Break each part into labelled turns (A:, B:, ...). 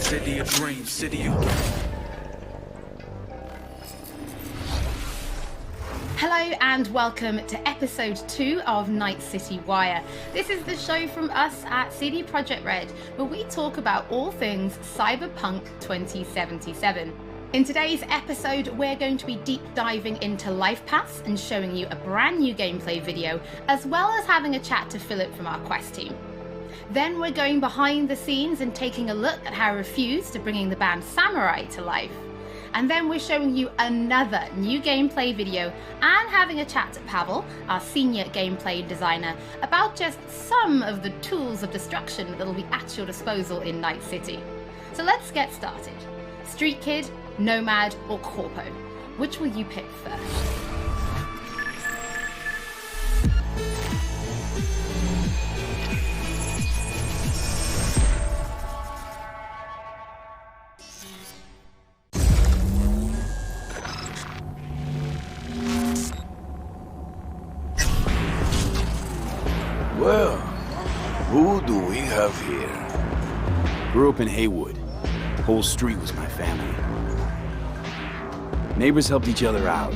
A: City of dreams, city of...
B: Hello and welcome to episode 2 of Night City Wire. This is the show from us at CD Projekt Red, where we talk about all things Cyberpunk 2077. In today's episode, we're going to be deep diving into life paths and showing you a brand new gameplay video, as well as having a chat to Philip from our quest team. Then we're going behind the scenes and taking a look at how Resused are bringing the band Samurai to life. And then we're showing you another new gameplay video and having a chat to Pavel, our senior gameplay designer, about just some of the tools of destruction that'll be at your disposal in Night City. So let's get started. Street Kid, Nomad, or Corpo? Which will you pick first?
C: Well, who do we have here?
D: Grew up in Haywood. The whole street was my family. Neighbors helped each other out.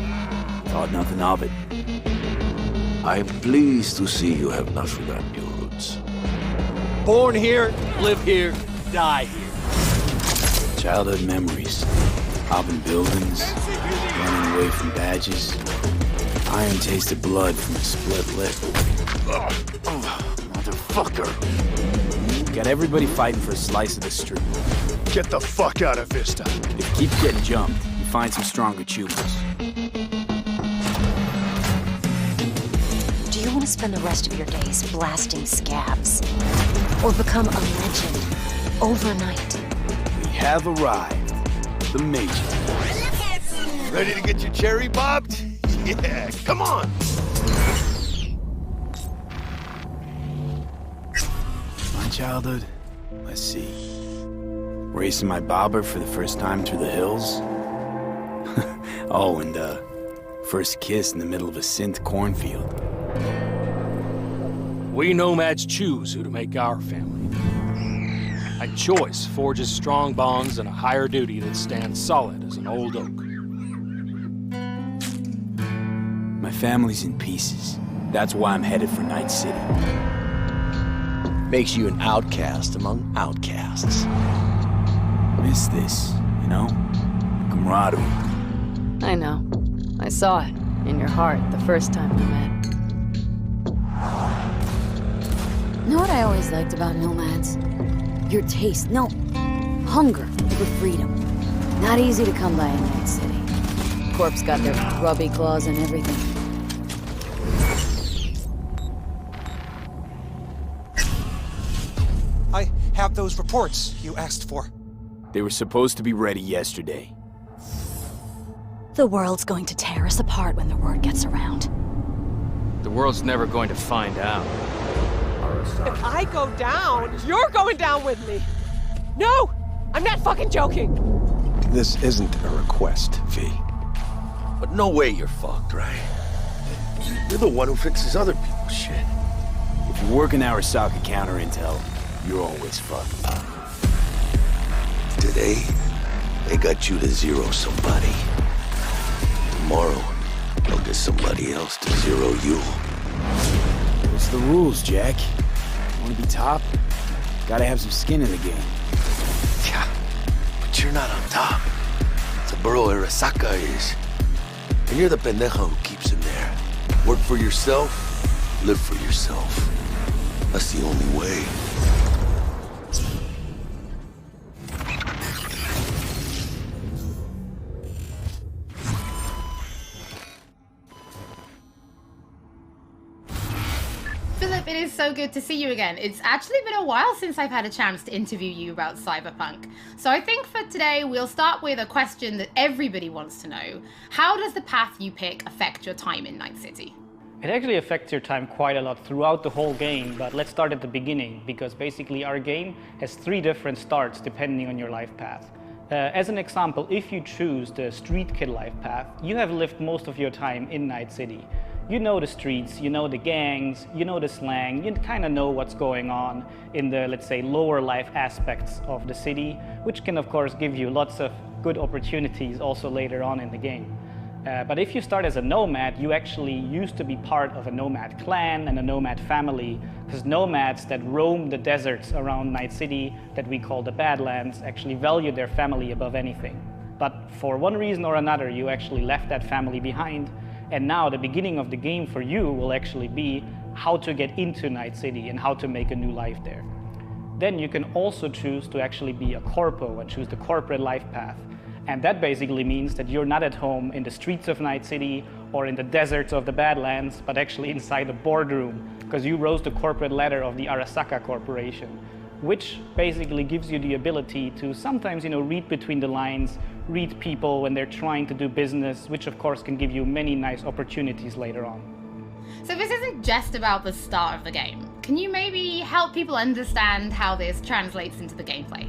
D: Thought nothing of it.
C: I'm pleased to see you have not forgotten your roots.
E: Born here, live here, die here.
D: Childhood memories. Hopping buildings, running away from badges. Iron tasted blood from a split lip.
C: Motherfucker!
D: Got everybody fighting for a slice of the street.
F: Get the fuck out of Vista.
D: If you keep getting jumped, you find some stronger choopers.
G: Do you want to spend the rest of your days blasting scabs? Or become a legend overnight?
D: We have arrived. The Major.
C: Ready to get your cherry bobbed? Yeah, come on!
D: My childhood? Let's see. Racing my bobber for the first time through the hills? Oh, and first kiss in the middle of a synth cornfield.
E: We Nomads choose who to make our family. A choice forges strong bonds and a higher duty that stands solid as an old oak.
D: My family's in pieces. That's why I'm headed for Night City.
H: Makes you an outcast among outcasts.
D: Miss this, you know? Camaraderie.
I: I know. I saw it in your heart the first time we met.
J: Know what I always liked about Nomads? Your taste, no, hunger for freedom. Not easy to come by in Night City. Corp's got their grubby claws and everything.
K: I have those reports you asked for.
D: They were supposed to be ready yesterday.
J: The world's going to tear us apart when the word gets around.
L: The world's never going to find out.
M: If I go down, you're going down with me. No! I'm not fucking joking!
F: This isn't a request, V.
C: But no way you're fucked, right? You're the one who fixes other people's shit.
D: If you work in Arasaka counter intel, you're always fucked.
C: Today, they got you to zero somebody. Tomorrow, they'll get somebody else to zero you.
D: What's the rules, Jack? Want to be top? Gotta have some skin in the game.
C: Yeah, but you're not on top. It's a borough Arasaka is. And you're the pendejo who keeps him there. Work for yourself, live for yourself. That's the only way.
B: Philip, it is so good to see you again. It's actually been a while since I've had a chance to interview you about Cyberpunk. So I think for today, we'll start with a question that everybody wants to know. How does the path you pick affect your time in Night City?
N: It actually affects your time quite a lot throughout the whole game, but let's start at the beginning, because basically our game has 3 different starts depending on your life path. As an example, if you choose the Street Kid life path, you have lived most of your time in Night City. you know the streets, you know the gangs, you know the slang, you kind of know what's going on in the, let's say, lower life aspects of the city, which can of course give you lots of good opportunities also later on in the game. But if you start as a nomad, you actually used to be part of a nomad clan and a nomad family, because nomads that roam the deserts around Night City that we call the Badlands actually value their family above anything. But for one reason or another, you actually left that family behind, and now the beginning of the game for you will actually be how to get into Night City and how to make a new life there. Then you can also choose to actually be a Corpo and choose the corporate life path. And that basically means that you're not at home in the streets of Night City or in the deserts of the Badlands, but actually inside a boardroom, because you rose the corporate ladder of the Arasaka Corporation, which basically gives you the ability to sometimes, read between the lines, read people when they're trying to do business, which of course can give you many nice opportunities later on.
B: So this isn't just about the start of the game. Can you maybe help people understand how this translates into the gameplay?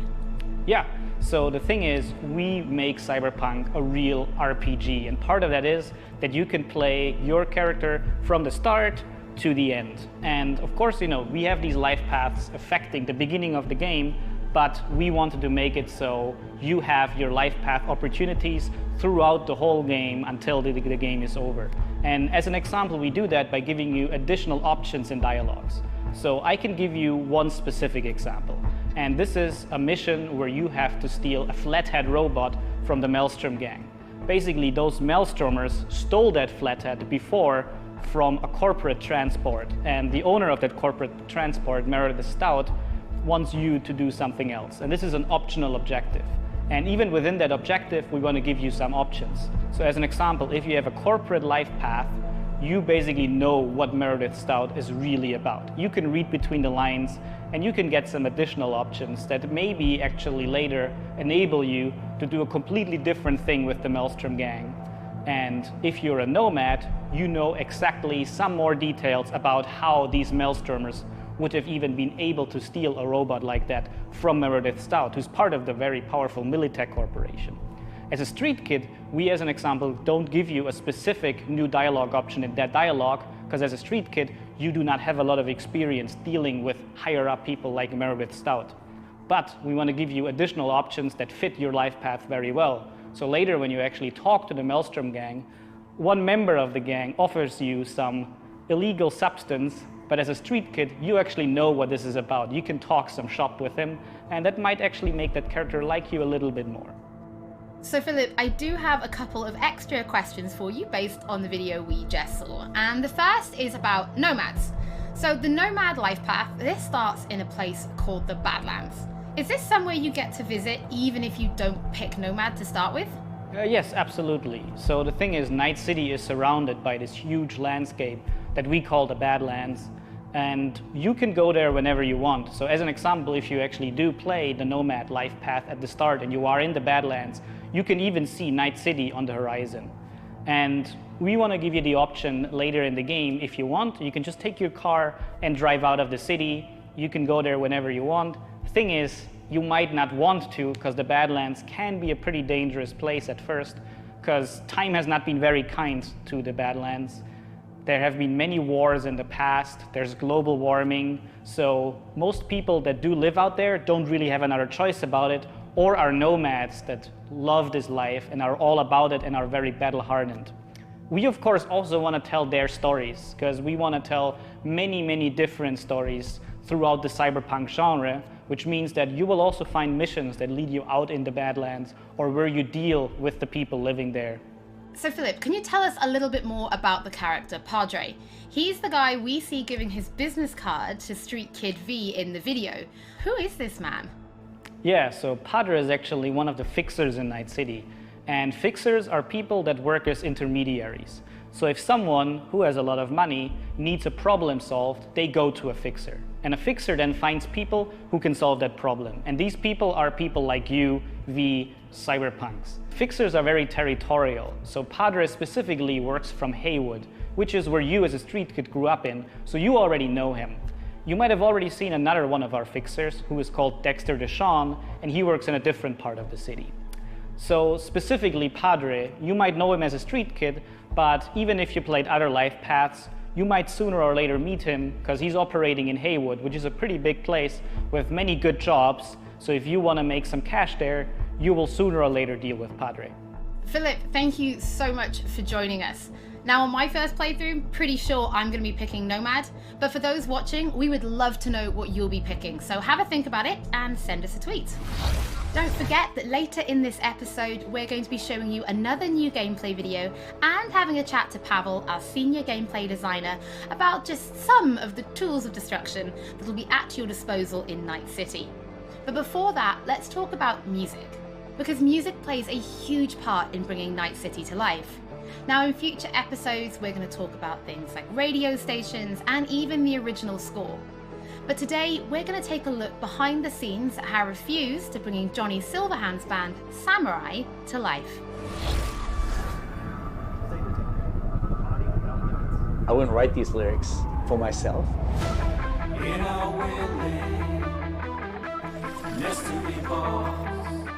N: Yeah. So the thing is, we make Cyberpunk a real RPG, and part of that is that you can play your character from the start to the end. And of course, we have these life paths affecting the beginning of the game, but we wanted to make it so you have your life path opportunities throughout the whole game until the game is over. And as an example, we do that by giving you additional options in dialogues. So I can give you one specific example. And this is a mission where you have to steal a flathead robot from the Maelstrom gang. Basically, those Maelstromers stole that flathead before from a corporate transport. And the owner of that corporate transport, Meredith Stout, wants you to do something else. And this is an optional objective. And even within that objective, we want to give you some options. So as an example, if you have a corporate life path, you basically know what Meredith Stout is really about. You can read between the lines and you can get some additional options that maybe actually later enable you to do a completely different thing with the Maelstrom gang. And if you're a nomad, you know exactly some more details about how these Maelstromers would have even been able to steal a robot like that from Meredith Stout, who's part of the very powerful Militech Corporation. As a street kid, we, as an example, don't give you a specific new dialogue option in that dialogue, because as a street kid, you do not have a lot of experience dealing with higher-up people like Meredith Stout. But we want to give you additional options that fit your life path very well. So later, when you actually talk to the Maelstrom gang, one member of the gang offers you some illegal substance, but as a street kid, you actually know what this is about. You can talk some shop with him, and that might actually make that character like you a little bit more.
B: So Philip, I do have a couple of extra questions for you based on the video we just saw. And the first is about nomads. So the nomad life path, this starts in a place called the Badlands. Is this somewhere you get to visit even if you don't pick nomad to start with?
N: Yes, absolutely. So the thing is, Night City is surrounded by this huge landscape that we call the Badlands. And you can go there whenever you want. So as an example, if you actually do play the Nomad life path at the start and you are in the Badlands, you can even see Night City on the horizon. And we want to give you the option later in the game, if you want, you can just take your car and drive out of the city. You can go there whenever you want. Thing is, you might not want to, because the Badlands can be a pretty dangerous place at first, because time has not been very kind to the Badlands. There have been many wars in the past, there's global warming, so most people that do live out there don't really have another choice about it, or are nomads that love this life and are all about it and are very battle-hardened. We of course also want to tell their stories, because we want to tell many different stories throughout the cyberpunk genre, which means that you will also find missions that lead you out in the Badlands or where you deal with the people living there.
B: So Philip, can you tell us a little bit more about the character Padre? He's the guy we see giving his business card to Street Kid V in the video. Who is this man?
N: Yeah, so Padre is actually one of the fixers in Night City. And fixers are people that work as intermediaries. So if someone who has a lot of money needs a problem solved, they go to a fixer. And a fixer then finds people who can solve that problem. And these people are people like you, V, cyberpunks. Fixers are very territorial. So Padre specifically works from Haywood, which is where you as a street kid grew up in, so you already know him. You might have already seen another one of our fixers, who is called Dexter Deshawn, and he works in a different part of the city. So specifically Padre, you might know him as a street kid, but even if you played other life paths, you might sooner or later meet him because he's operating in Haywood, which is a pretty big place with many good jobs. So if you want to make some cash there, you will sooner or later deal with Padre.
B: Philip, thank you so much for joining us. Now, on my first playthrough, pretty sure I'm going to be picking Nomad, but for those watching, we would love to know what you'll be picking, so have a think about it and send us a tweet. Don't forget that later in this episode, we're going to be showing you another new gameplay video and having a chat to Pavel, our senior gameplay designer, about just some of the tools of destruction that will be at your disposal in Night City. But before that, let's talk about music, because music plays a huge part in bringing Night City to life. Now, in future episodes, we're going to talk about things like radio stations and even the original score. But today, we're going to take a look behind the scenes at how Resused to bringing Johnny Silverhand's band, Samurai, to life.
H: I wouldn't write these lyrics for myself.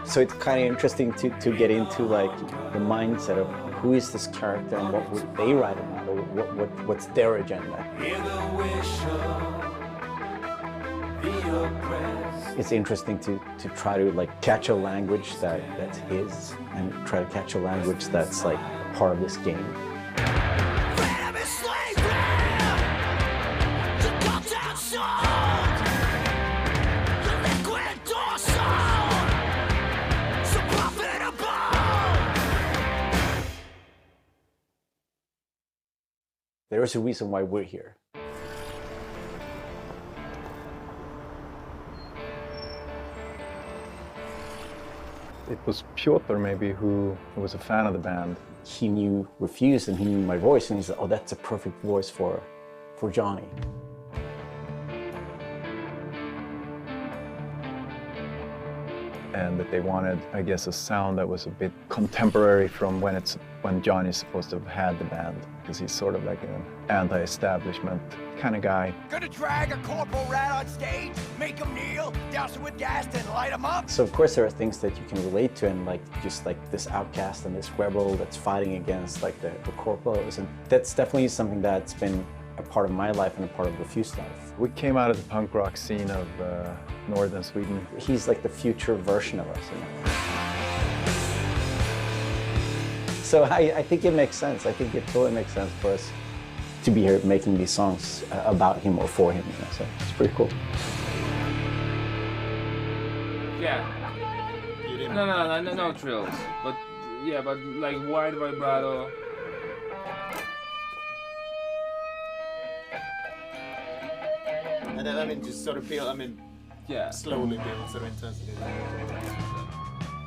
H: So it's kind of interesting to get into like the mindset of who is this character and what would they write about, or what's their agenda. It's interesting to try to like catch a language that's his and try to catch a language that's like part of this game. There is a reason why we're here.
F: It was Piotr maybe who was a fan of the band.
H: He knew Resused and he knew my voice and he said, oh, that's a perfect voice for Johnny.
F: And that they wanted, I guess, a sound that was a bit contemporary from when Johnny's supposed to have had the band, because he's sort of like an anti-establishment kind of guy.
O: Gonna drag a Corpo rat on stage, make him kneel, douse him with gas, then light him up.
H: So of course there are things that you can relate to, and like just like this outcast and this rebel that's fighting against like the Corpos, and that's definitely something that's been a part of my life and a part of Resused life.
F: We came out of the punk rock scene of northern Sweden.
H: He's like the future version of us, you know? So I think it makes sense. I think it totally makes sense for us to be here making these songs about him or for him, you know? So it's pretty cool.
P: Yeah. No trills. But yeah, but like wide vibrato.
Q: And then, I mean, just sort of build, I mean,
P: yeah,
Q: slowly build sort of intensity.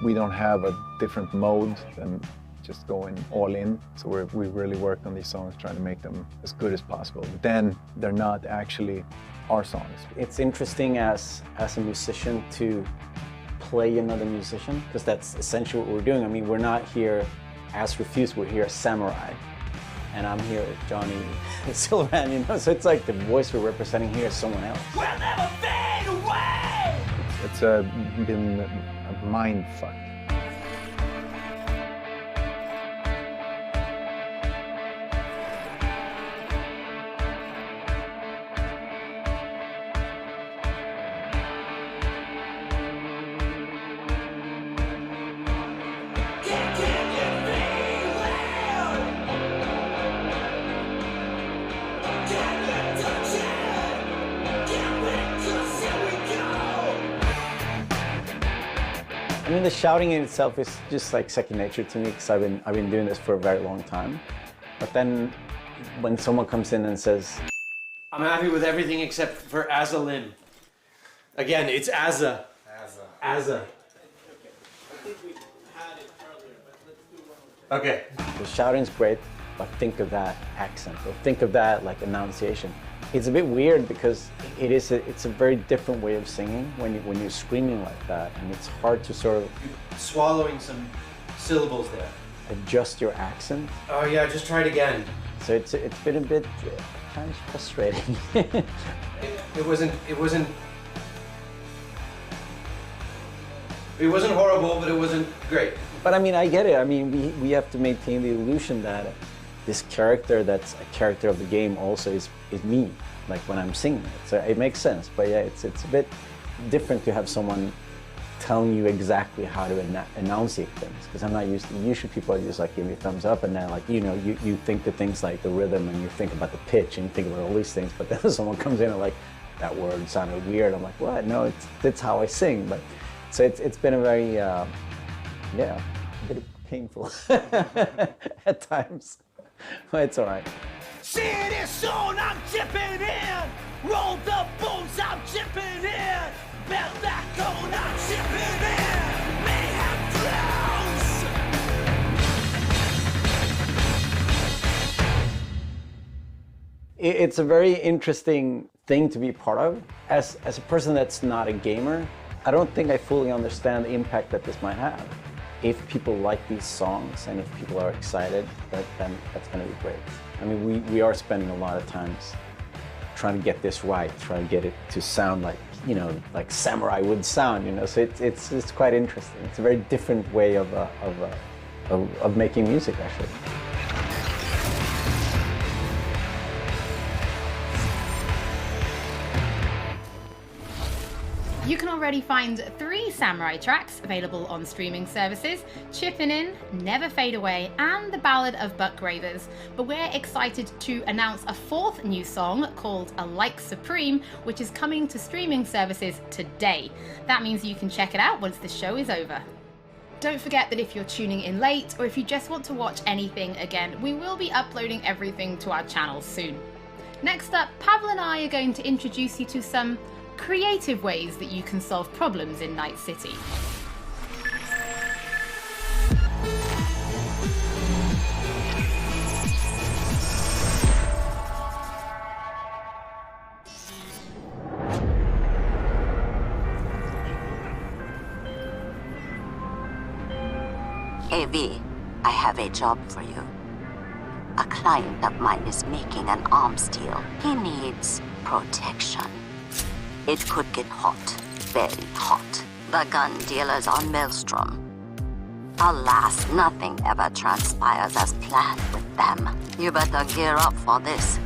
F: We don't have a different mode than just going all in. So we really work on these songs, trying to make them as good as possible. But then they're not actually our songs.
H: It's interesting as a musician to play another musician, because that's essentially what we're doing. I mean, we're not here as Resused, we're here as Samurai. And I'm here with Johnny Silverhand, you know? So it's like the voice we're representing here is someone else.
O: We'll never fade away!
F: It's been a mind fuck.
H: I mean, the shouting in itself is just like second nature to me, because I've been doing this for a very long time. But then when someone comes in and says,
R: I'm happy with everything except for Azalin. Again, it's Azza. Azza. Okay.
H: The shouting's great, but think of that accent, or think of that like enunciation. It's a bit weird because it's a very different way of singing when you're screaming like that, and it's hard to sort of
R: Swallowing some syllables there.
H: adjust your accent.
R: Oh yeah, just try it again.
H: So it's been a bit kind of frustrating.
R: It wasn't horrible, but it wasn't great.
H: But I mean, I get it. I mean, we have to maintain the illusion that this character that's a character of the game also is me, like when I'm singing it. So it makes sense, but yeah, it's a bit different to have someone telling you exactly how to enunciate things, because I'm not used to, usually people are just like give me a thumbs up and then like, you know, you think the things like the rhythm and you think about the pitch and you think about all these things, but then someone comes in and like, that word sounded weird. I'm like, what? No, that's how I sing. But so it's been a very, yeah, a bit painful at times, but it's all right.
O: See this zone, I'm chipping in. Roll the bones, I'm chipping in. Belt that cone, I'm chipping in. Mayhem drowns.
H: It's a very interesting thing to be part of. As a person that's not a gamer, I don't think I fully understand the impact that this might have. If people like these songs and if people are excited, then that's going to be great. I mean, we are spending a lot of times trying to get this right, trying to get it to sound like, you know, like Samurai would sound, you know. So it's quite interesting. It's a very different way of making music, actually.
B: You can already find 3 Samurai tracks available on streaming services: Chippin' In, Never Fade Away, and The Ballad of Buck Gravers. But we're excited to announce a 4th new song called A Like Supreme, which is coming to streaming services today. That means you can check it out once the show is over. Don't forget that if you're tuning in late, or if you just want to watch anything again, we will be uploading everything to our channel soon. Next up, Pavel and I are going to introduce you to some creative ways that you can solve problems in Night City.
S: AV, I have a job for you. A client of mine is making an arms deal. He needs protection. It could get hot, very hot. The gun dealers on Maelstrom. Alas, nothing ever transpires as planned with them. You better gear up for this.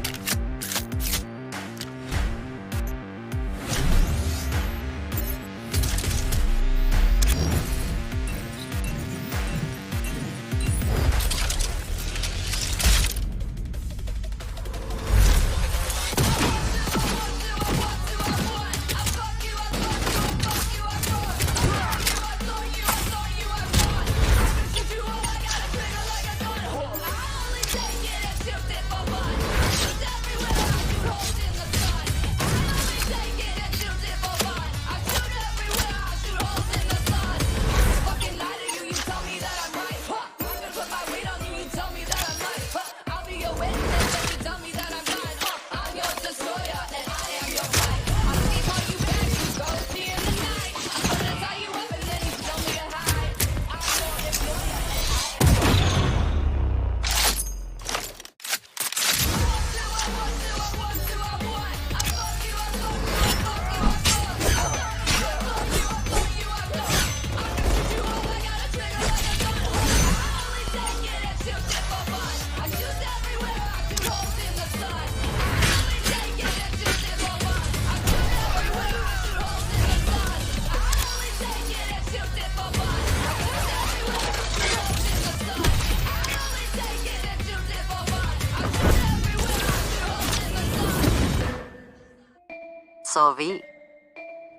S: So V,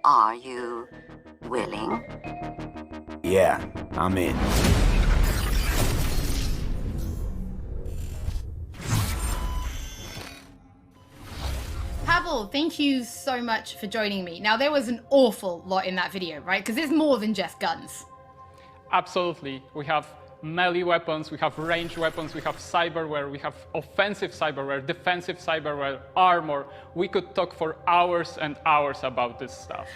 S: are you willing?
D: Yeah, I'm in.
B: Pavel, thank you so much for joining me. Now, there was an awful lot in that video, right? Because it's more than just guns.
N: Absolutely. We have melee weapons, we have ranged weapons, we have cyberware, we have offensive cyberware, defensive cyberware, armor. We could talk for hours and hours about this stuff.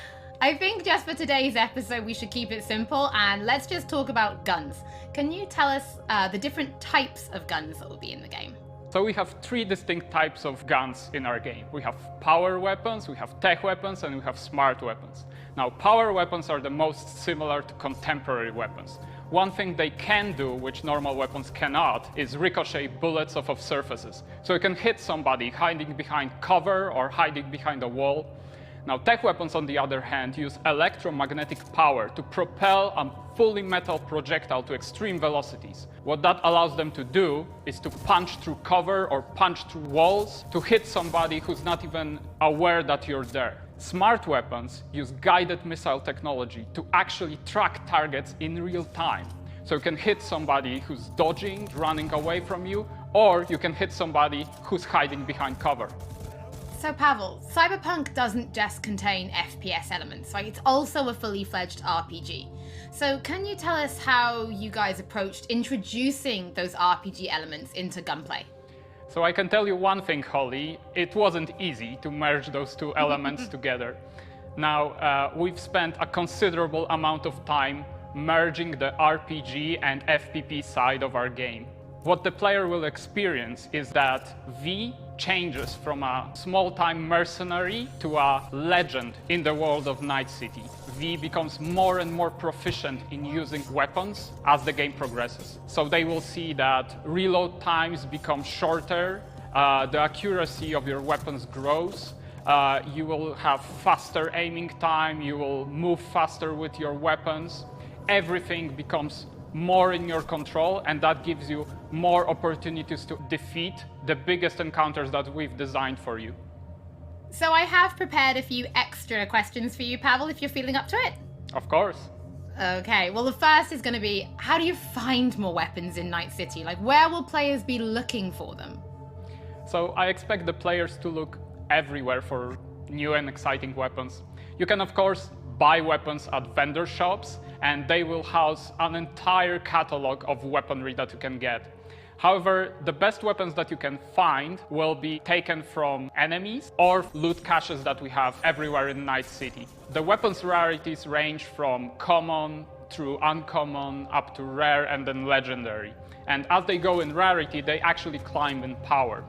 B: I think just for today's episode, we should keep it simple and let's just talk about guns. Can you tell us the different types of guns that will be in the game?
N: So we have 3 distinct types of guns in our game. We have power weapons, we have tech weapons, and we have smart weapons. Now, power weapons are the most similar to contemporary weapons. One thing they can do, which normal weapons cannot, is ricochet bullets off of surfaces. So you can hit somebody hiding behind cover or hiding behind a wall. Now, tech weapons, on the other hand, use electromagnetic power to propel a fully metal projectile to extreme velocities. What that allows them to do is to punch through cover or punch through walls to hit somebody who's not even aware that you're there. Smart weapons use guided missile technology to actually track targets in real time. So you can hit somebody who's dodging, running away from you, or you can hit somebody who's hiding behind cover.
B: So Pavel, Cyberpunk doesn't just contain FPS elements, right? It's also a fully fledged RPG. So can you tell us how you guys approached introducing those RPG elements into gunplay?
N: So I can tell you one thing, Holly, it wasn't easy to merge those two elements together. Now, we've spent a considerable amount of time merging the RPG and FPP side of our game. What the player will experience is that V changes from a small-time mercenary to a legend in the world of Night City. V becomes more and more proficient in using weapons as the game progresses. So they will see that reload times become shorter, the accuracy of your weapons grows, you will have faster aiming time, you will move faster with your weapons. Everything becomes more in your control, and that gives you more opportunities to defeat the biggest encounters that we've designed for you.
B: So I have prepared a few extra questions for you, Pavel, if you're feeling up to it.
N: Of course.
B: Okay, well the first is going to be, how do you find more weapons in Night City? Like, where will players be looking for them?
N: So I expect the players to look everywhere for new and exciting weapons. You can, of course, buy weapons at vendor shops, and they will house an entire catalog of weaponry that you can get. However, the best weapons that you can find will be taken from enemies or loot caches that we have everywhere in Night City. The weapons rarities range from common through uncommon up to rare and then legendary. And as they go in rarity, they actually climb in power.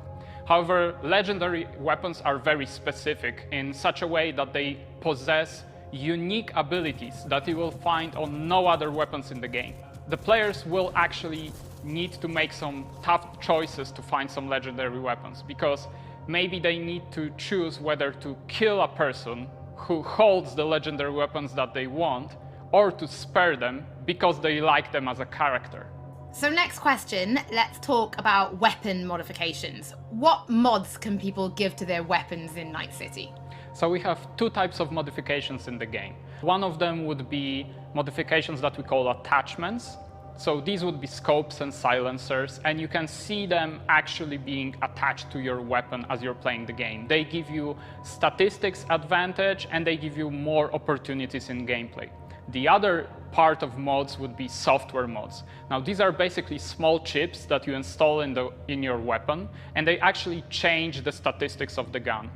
N: However, legendary weapons are very specific in such a way that they possess unique abilities that you will find on no other weapons in the game. The players will actually need to make some tough choices to find some legendary weapons, because maybe they need to choose whether to kill a person who holds the legendary weapons that they want, or to spare them because they like them as a character.
B: So next question, let's talk about weapon modifications. What mods can people give to their weapons in Night City?
N: So we have two types of modifications in the game. One of them would be modifications that we call attachments. So these would be scopes and silencers, and you can see them actually being attached to your weapon as you're playing the game. They give you statistics advantage, and they give you more opportunities in gameplay. The other part of mods would be software mods. Now, these are basically small chips that you install in your weapon, and they actually change the statistics of the gun.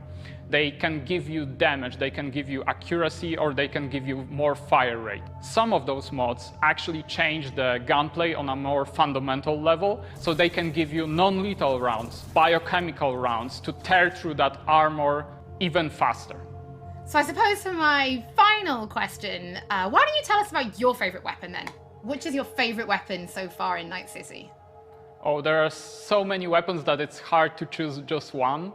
N: They can give you damage, they can give you accuracy, or they can give you more fire rate. Some of those mods actually change the gunplay on a more fundamental level, so they can give you non-lethal rounds, biochemical rounds, to tear through that armor even faster.
B: So I suppose for my final question, why don't you tell us about your favorite weapon then? Which is your favorite weapon so far in Night City?
N: Oh, there are so many weapons that it's hard to choose just one.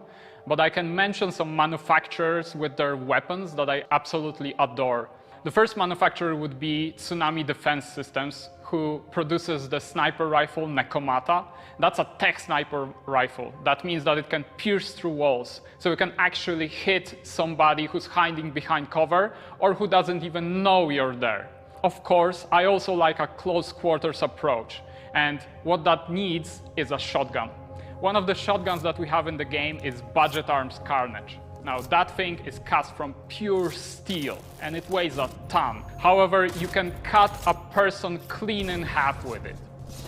N: But I can mention some manufacturers with their weapons that I absolutely adore. The first manufacturer would be Tsunami Defense Systems, who produces the sniper rifle Nekomata. That's a tech sniper rifle. That means that it can pierce through walls. So you can actually hit somebody who's hiding behind cover or who doesn't even know you're there. Of course, I also like a close quarters approach. And what that needs is a shotgun. One of the shotguns that we have in the game is Budget Arms Carnage. Now, that thing is cast from pure steel, and it weighs a ton. However, you can cut a person clean in half with it.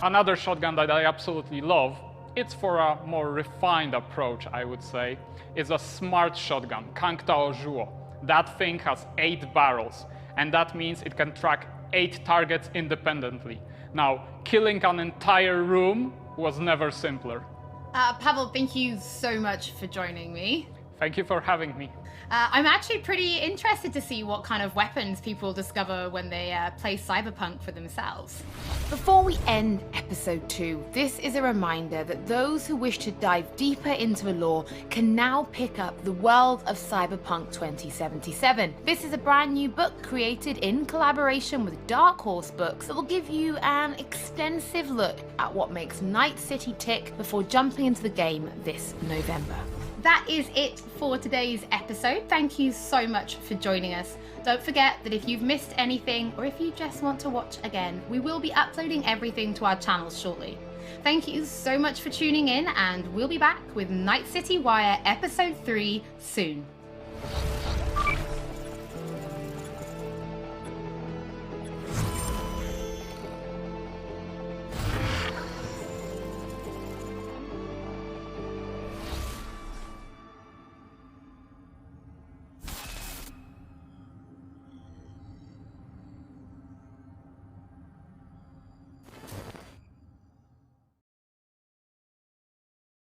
N: Another shotgun that I absolutely love, it's for a more refined approach, I would say, is a smart shotgun, Kangtao Zhuo. That thing has 8 barrels, and that means it can track 8 targets independently. Now, killing an entire room was never simpler.
B: Pavel, thank you so much for joining me.
N: Thank you for having me.
B: I'm actually pretty interested to see what kind of weapons people discover when they play Cyberpunk for themselves. Before we end episode 2, this is a reminder that those who wish to dive deeper into the lore can now pick up The World of Cyberpunk 2077. This is a brand new book created in collaboration with Dark Horse Books that will give you an extensive look at what makes Night City tick before jumping into the game this November. That is it for today's episode. Thank you so much for joining us. Don't forget that if you've missed anything or if you just want to watch again, we will be uploading everything to our channels shortly. Thank you so much for tuning in, and we'll be back with Night City Wire Episode 3 soon.